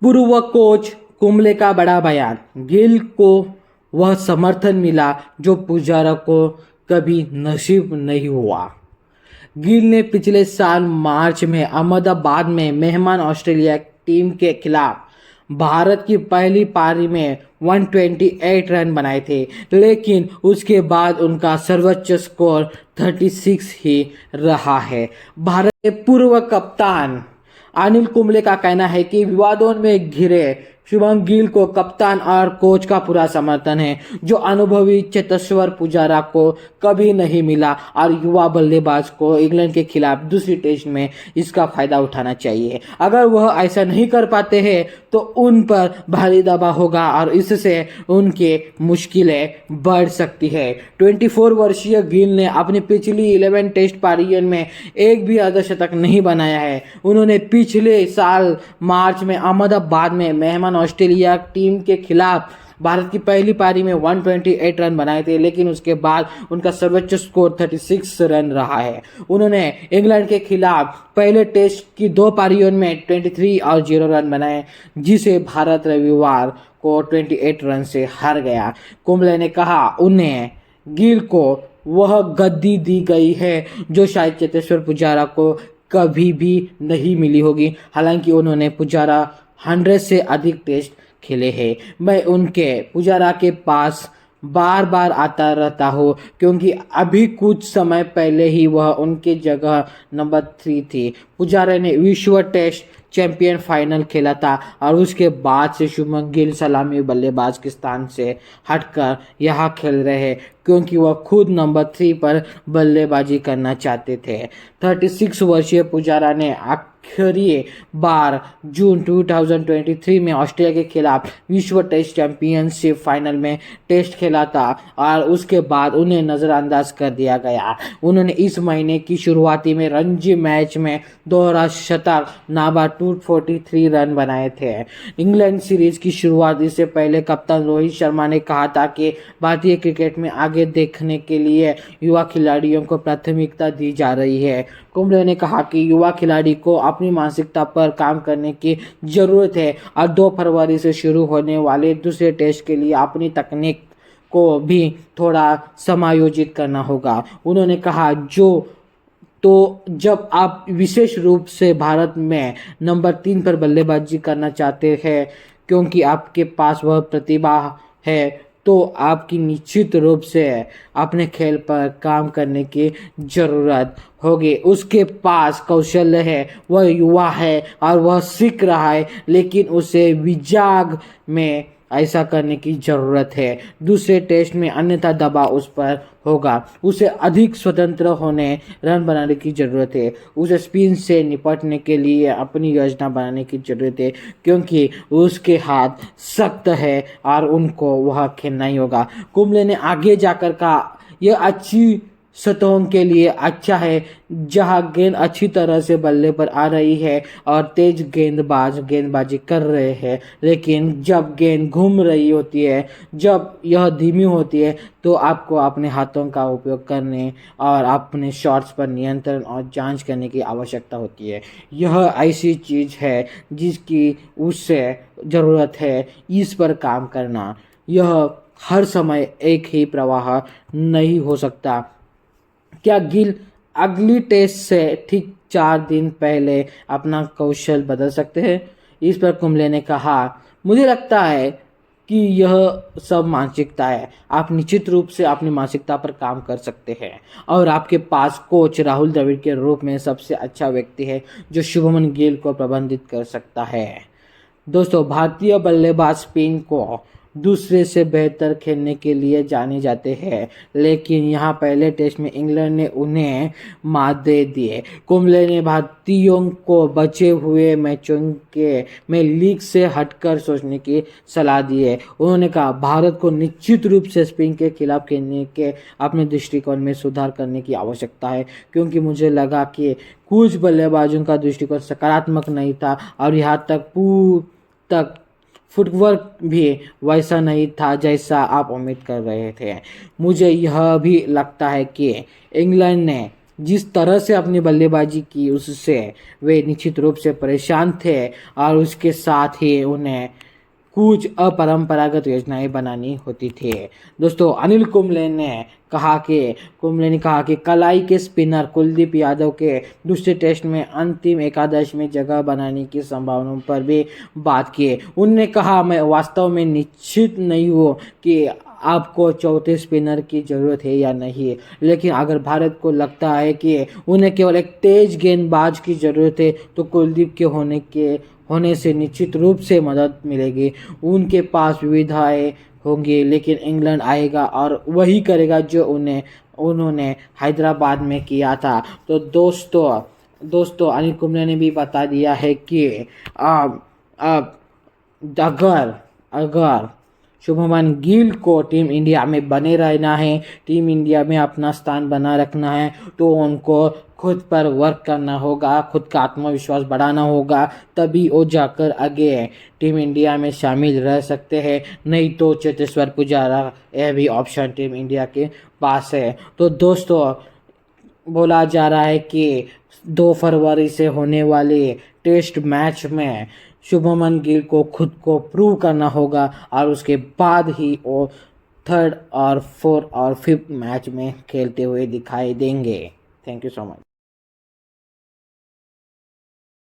पूर्व कोच कुंबले का बड़ा बयान। गिल को वह समर्थन मिला जो पुजारा को कभी नसीब नहीं हुआ। गिल ने पिछले साल मार्च में अहमदाबाद में मेहमान ऑस्ट्रेलिया टीम के खिलाफ भारत की पहली पारी में 128 रन बनाए थे, लेकिन उसके बाद उनका सर्वोच्च स्कोर 36 ही रहा है। भारत के पूर्व कप्तान अनिल कुंबले का कहना है कि विवादों में घिरे शुभम गिल को कप्तान और कोच का पूरा समर्थन है, जो अनुभवी चेतेश्वर पुजारा को कभी नहीं मिला और युवा बल्लेबाज को इंग्लैंड के खिलाफ दूसरी टेस्ट में इसका फायदा उठाना चाहिए। अगर वह ऐसा नहीं कर पाते हैं तो उन पर भारी दबाव होगा और इससे उनके मुश्किलें बढ़ सकती है। 24 वर्षीय गिल ने अपनी पिछली 11 टेस्ट पारियों में एक भी अर्धशतक नहीं बनाया है। उन्होंने पिछले साल मार्च में अहमदाबाद में मेहमान ऑस्ट्रेलिया टीम के खिलाफ भारत की पहली पारी में 128 रन बनाए थे, लेकिन उसके बाद उनका सर्वोच्च स्कोर 36 रन रहा है। उन्होंने इंग्लैंड के खिलाफ पहले टेस्ट की 2 पारियों में 23 और 0 रन बनाए, जिसे भारत रविवार को 28 रन से हार गया। कुंबले ने कहा उन्हें गिल को वह गद्दी दी गई है जो शायद चेतेश्वर पुजारा को कभी भी नहीं मिली होगी। हालांकि उन्होंने पुजारा 100 से अधिक टेस्ट खेले हैं। मैं उनके पुजारा के पास बार बार आता रहता हूँ क्योंकि अभी कुछ समय पहले ही वह उनके जगह नंबर 3 थी। पुजारा ने विश्व टेस्ट चैंपियन फाइनल खेला था और उसके बाद से शुभमन गिल सलामी बल्लेबाज के स्थान से हटकर यहाँ खेल रहे हैं क्योंकि वह खुद नंबर 3 पर बल्लेबाजी करना चाहते थे। 36 वर्षीय पुजारा ने आखिरी बार जून 2023 में ऑस्ट्रेलिया के खिलाफ विश्व टेस्ट चैंपियनशिप फाइनल में टेस्ट खेला था और उसके बाद उन्हें नज़रअंदाज कर दिया गया। उन्होंने इस महीने की शुरुआती में रणजी मैच में दोहरा शतक नाबाद 243 रन बनाए थे। इंग्लैंड सीरीज की शुरुआत इससे पहले कप्तान रोहित शर्मा ने कहा था कि भारतीय क्रिकेट में आगे देखने के लिए युवा खिलाड़ियों को प्राथमिकता दी जा रही है। कुंबले ने कहा कि युवा खिलाड़ी को अपनी मानसिकता पर काम करने की जरूरत है और 2 फरवरी से शुरू होने वाले दूसरे टेस्ट के लिए अपनी तकनीक को भी थोड़ा समायोजित करना होगा। उन्होंने कहा जब आप विशेष रूप से भारत में नंबर 3 पर बल्लेबाजी करना चाहते हैं क्योंकि आपके पास वह प्रतिभा है, तो आपकी निश्चित रूप से अपने खेल पर काम करने की ज़रूरत होगी। उसके पास कौशल्य है, वह युवा है और वह सीख रहा है, लेकिन उसे विजाग में ऐसा करने की ज़रूरत है। दूसरे टेस्ट में अन्यथा दबाव उस पर होगा। उसे अधिक स्वतंत्र होने, रन बनाने की ज़रूरत है। उसे स्पिन से निपटने के लिए अपनी योजना बनाने की ज़रूरत है क्योंकि उसके हाथ सख्त है और उनको वह खेलना ही होगा। कुंबले ने आगे जाकर कहा यह अच्छी सतहों के लिए अच्छा है जहां गेंद अच्छी तरह से बल्ले पर आ रही है और तेज गेंदबाज गेंदबाजी कर रहे हैं, लेकिन जब गेंद घूम रही होती है, जब यह धीमी होती है, तो आपको अपने हाथों का उपयोग करने और अपने शॉट्स पर नियंत्रण और जांच करने की आवश्यकता होती है। यह ऐसी चीज़ है जिसकी उससे ज़रूरत है, इस पर काम करना। यह हर समय एक ही प्रवाह नहीं हो सकता। क्या गिल अगली टेस्ट से ठीक 4 दिन पहले अपना कौशल बदल सकते हैं? इस पर कुंबले ने कहा मुझे लगता है कि यह सब मानसिकता है। आप निश्चित रूप से अपनी मानसिकता पर काम कर सकते हैं और आपके पास कोच राहुल द्रविड़ के रूप में सबसे अच्छा व्यक्ति है जो शुभमन गिल को प्रबंधित कर सकता है। दोस्तों, भारतीय बल्लेबाज स्पिन को दूसरे से बेहतर खेलने के लिए जाने जाते हैं, लेकिन यहाँ पहले टेस्ट में इंग्लैंड ने उन्हें मात दे दिए। कुंबले ने भारतीयों को बचे हुए मैचों में लीग से हटकर सोचने की सलाह दी है। उन्होंने कहा भारत को निश्चित रूप से स्पिन के खिलाफ खेलने के अपने दृष्टिकोण में सुधार करने की आवश्यकता है क्योंकि मुझे लगा कि कुछ बल्लेबाजों का दृष्टिकोण सकारात्मक नहीं था और यहाँ तक फुटवर्क भी वैसा नहीं था जैसा आप उम्मीद कर रहे थे। मुझे यह भी लगता है कि इंग्लैंड ने जिस तरह से अपनी बल्लेबाजी की उससे वे निश्चित रूप से परेशान थे और उसके साथ ही उन्हें कुछ अपरंपरागत योजनाएं बनानी होती थी। दोस्तों अनिल कुंबले ने कहा कि कलाई के स्पिनर कुलदीप यादव के दूसरे टेस्ट में अंतिम एकादश में जगह बनाने की संभावनाओं पर भी बात की। उन्होंने कहा, मैं वास्तव में निश्चित नहीं हूँ कि आपको चौथे स्पिनर की ज़रूरत है या नहीं, लेकिन अगर भारत को लगता है कि उन्हें केवल एक तेज गेंदबाज की ज़रूरत है तो कुलदीप के होने से निश्चित रूप से मदद मिलेगी। उनके पास विविधताएं होंगी, लेकिन इंग्लैंड आएगा और वही करेगा जो उन्होंने हैदराबाद में किया था। तो दोस्तों अनिल कुंबले ने भी बता दिया है कि अब अगर शुभमन गिल को टीम इंडिया में बने रहना है, टीम इंडिया में अपना स्थान बना रखना है, तो उनको खुद पर वर्क करना होगा, खुद का आत्मविश्वास बढ़ाना होगा, तभी वो जाकर आगे टीम इंडिया में शामिल रह सकते हैं। नहीं तो चेतेश्वर पुजारा यह भी ऑप्शन टीम इंडिया के पास है। तो दोस्तों बोला जा रहा है कि 2 फरवरी से होने वाले टेस्ट मैच में शुभमन गिल को खुद को प्रूव करना होगा और उसके बाद ही वो 3rd और 4th और 5th मैच में खेलते हुए दिखाई देंगे। Thank you so much.